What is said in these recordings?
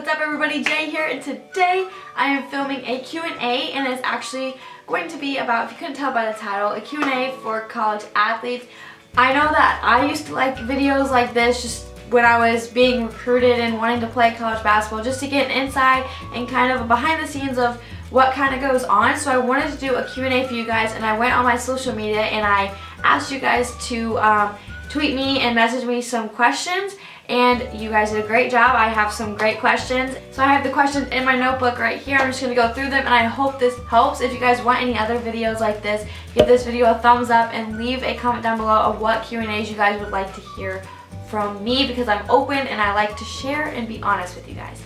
What's up everybody, Jay here, and today I am filming a Q&A, and it's actually going to be about, if you couldn't tell by the title, a Q&A for college athletes. I know that I used to like videos like this just when I was being recruited and wanting to play college basketball, just to get an inside and kind of a behind the scenes of what kind of goes on. So I wanted to do a Q&A for you guys, and I went on my social media and I asked you guys to tweet me and message me some questions, and you guys did a great job. I have some great questions. So I have the questions in my notebook right here. I'm just going to go through them, and I hope this helps. If you guys want any other videos like this, give this video a thumbs up and leave a comment down below of what Q&As you guys would like to hear from me, because I'm open and I like to share and be honest with you guys.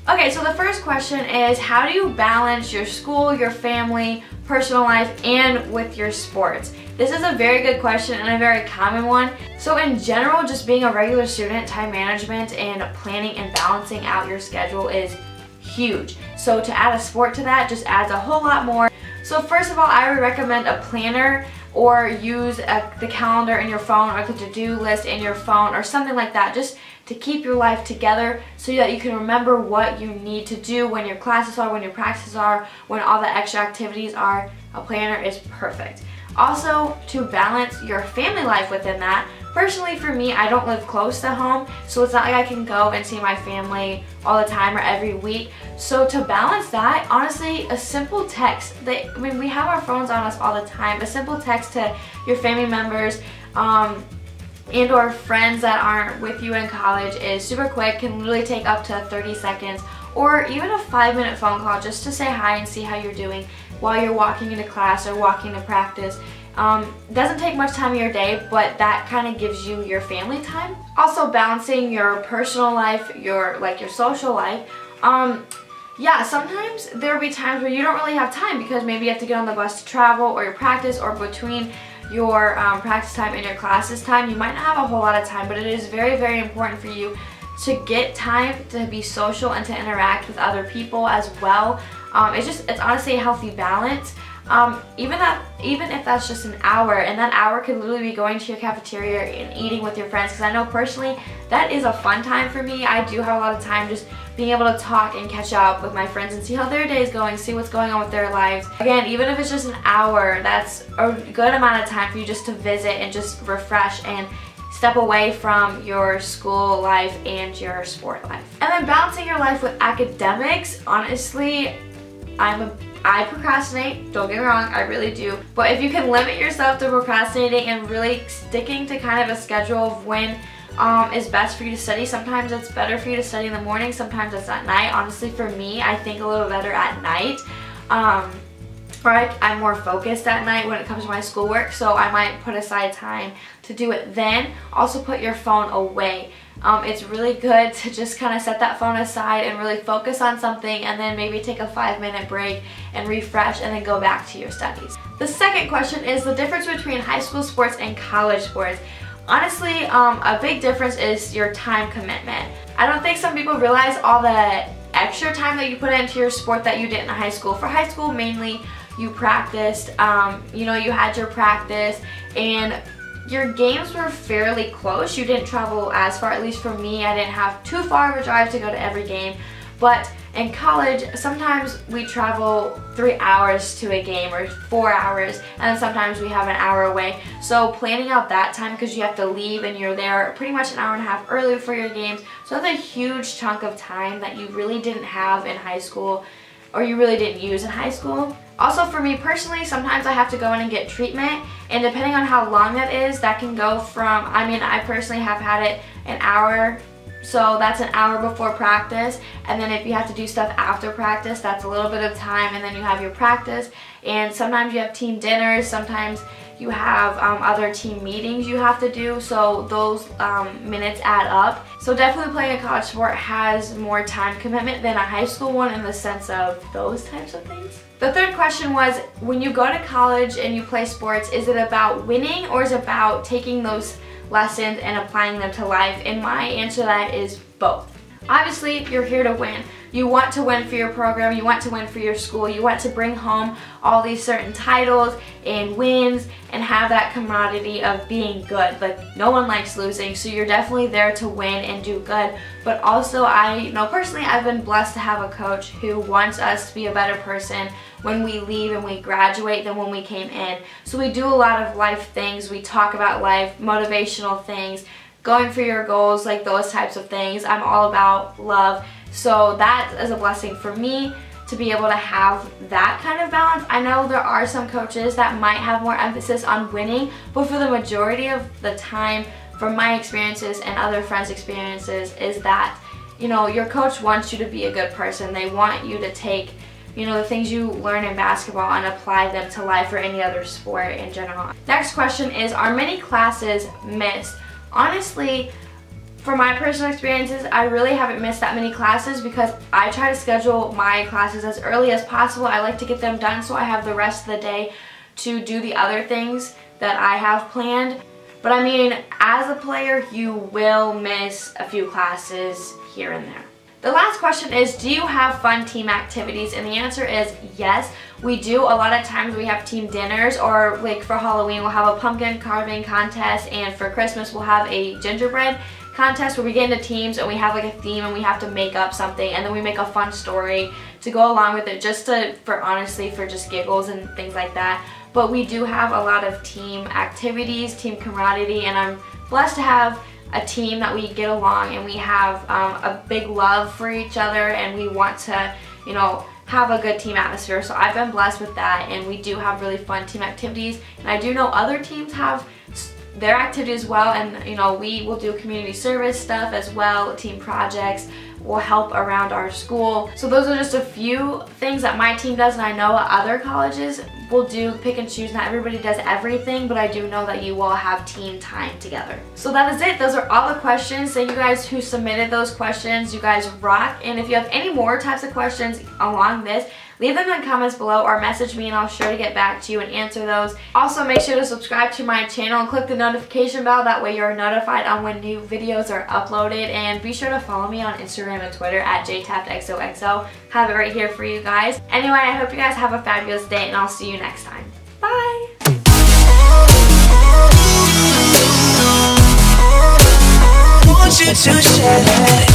Okay, so the first question is, how do you balance your school, your family, personal life, and with your sports? This is a very good question and a very common one. So in general, just being a regular student, time management and planning and balancing out your schedule is huge. So to add a sport to that just adds a whole lot more. So first of all, I would recommend a planner, or use the calendar in your phone, or the to-do list in your phone, or something like that, just to keep your life together so that you can remember what you need to do when your classes are, when your practices are, when all the extra activities are. A planner is perfect. Also, to balance your family life within that, personally for me, I don't live close to home, so it's not like I can go and see my family all the time or every week. So to balance that, honestly, a simple text, we have our phones on us all the time. A simple text to your family members and or friends that aren't with you in college is super quick, can literally take up to 30 seconds, or even a 5-minute phone call just to say hi and see how you're doing while you're walking into class or walking to practice. Doesn't take much time of your day, but that kind of gives you your family time. Also balancing your personal life, your social life. Yeah, sometimes there will be times where you don't really have time because maybe you have to get on the bus to travel, or your practice, or between your practice time and your classes time. You might not have a whole lot of time, but it is very, very important for you to get time to be social and to interact with other people as well. It's honestly a healthy balance. Even if that's just an hour, and that hour could literally be going to your cafeteria and eating with your friends, because I know personally that is a fun time for me. I do have a lot of time just being able to talk and catch up with my friends and see how their day is going, see what's going on with their lives. Again, even if it's just an hour, that's a good amount of time for you just to visit and just refresh and step away from your school life and your sport life. And then balancing your life with academics, honestly, I procrastinate, don't get me wrong, I really do. But if you can limit yourself to procrastinating and really sticking to kind of a schedule of when is best for you to study. Sometimes it's better for you to study in the morning, sometimes it's at night. Honestly, for me, I think a little better at night. I'm more focused at night when it comes to my schoolwork, so I might put aside time to do it then. Also, put your phone away. It's really good to just kind of set that phone aside and really focus on something, and then maybe take a 5-minute break and refresh, and then go back to your studies. The second question is the difference between high school sports and college sports. Honestly, a big difference is your time commitment. I don't think some people realize all the extra time that you put into your sport that you did in high school. For high school, mainly you practiced, you had your practice, and your games were fairly close. You didn't travel as far, at least for me. I didn't have too far of a drive to go to every game. But in college, sometimes we travel 3 hours to a game, or 4 hours, and then sometimes we have an hour away. So planning out that time, because you have to leave and you're there pretty much an hour and a half early for your games. So that's a huge chunk of time that you really didn't have in high school, or you really didn't use in high school. Also, for me personally, sometimes I have to go in and get treatment, and depending on how long that is, that can go from, I personally have had it an hour, so that's an hour before practice, and then if you have to do stuff after practice, that's a little bit of time, and then you have your practice, and sometimes you have team dinners, sometimes you have other team meetings you have to do, so those minutes add up. So definitely playing a college sport has more time commitment than a high school one in the sense of those types of things. The third question was, when you go to college and you play sports, is it about winning, or is it about taking those lessons and applying them to life? And my answer to that is both. Obviously, you're here to win. You want to win for your program, you want to win for your school, you want to bring home all these certain titles and wins and have that camaraderie of being good. Like, no one likes losing, so you're definitely there to win and do good. But also, I know personally, I've been blessed to have a coach who wants us to be a better person when we leave and we graduate than when we came in. So we do a lot of life things. We talk about life, motivational things, going for your goals, like those types of things. I'm all about love. So that is a blessing for me to be able to have that kind of balance. I know there are some coaches that might have more emphasis on winning, but for the majority of the time, from my experiences and other friends' experiences, is that, you know, your coach wants you to be a good person. They want you to take, you know, the things you learn in basketball and apply them to life or any other sport in general. Next question is, are many classes missed? Honestly, for my personal experiences, I really haven't missed that many classes because I try to schedule my classes as early as possible. I like to get them done so I have the rest of the day to do the other things that I have planned. But I mean, as a player, you will miss a few classes here and there. The last question is, do you have fun team activities? And the answer is yes. We do. A lot of times we have team dinners, or like for Halloween we'll have a pumpkin carving contest, and for Christmas we'll have a gingerbread contest where we get into teams and we have like a theme and we have to make up something, and then we make a fun story to go along with it, just for just giggles and things like that. But we do have a lot of team activities, team camaraderie, and I'm blessed to have a team that we get along and we have a big love for each other, and we want to, you know, have a good team atmosphere. So I've been blessed with that, and we do have really fun team activities. And I do know other teams have their activities as well, and you know, we will do community service stuff as well, team projects, will help around our school. So those are just a few things that my team does, and I know other colleges will do pick and choose. Not everybody does everything, but I do know that you will have team time together. So that is it. Those are all the questions. Thank you guys who submitted those questions. You guys rock. And if you have any more types of questions along this, leave them in the comments below or message me and I'll sure to get back to you and answer those. Also, make sure to subscribe to my channel and click the notification bell. That way you're notified on when new videos are uploaded. And be sure to follow me on Instagram and Twitter at Jae Taft XOXO. Have it right here for you guys. Anyway, I hope you guys have a fabulous day, and I'll see you next time. Bye! Want you to share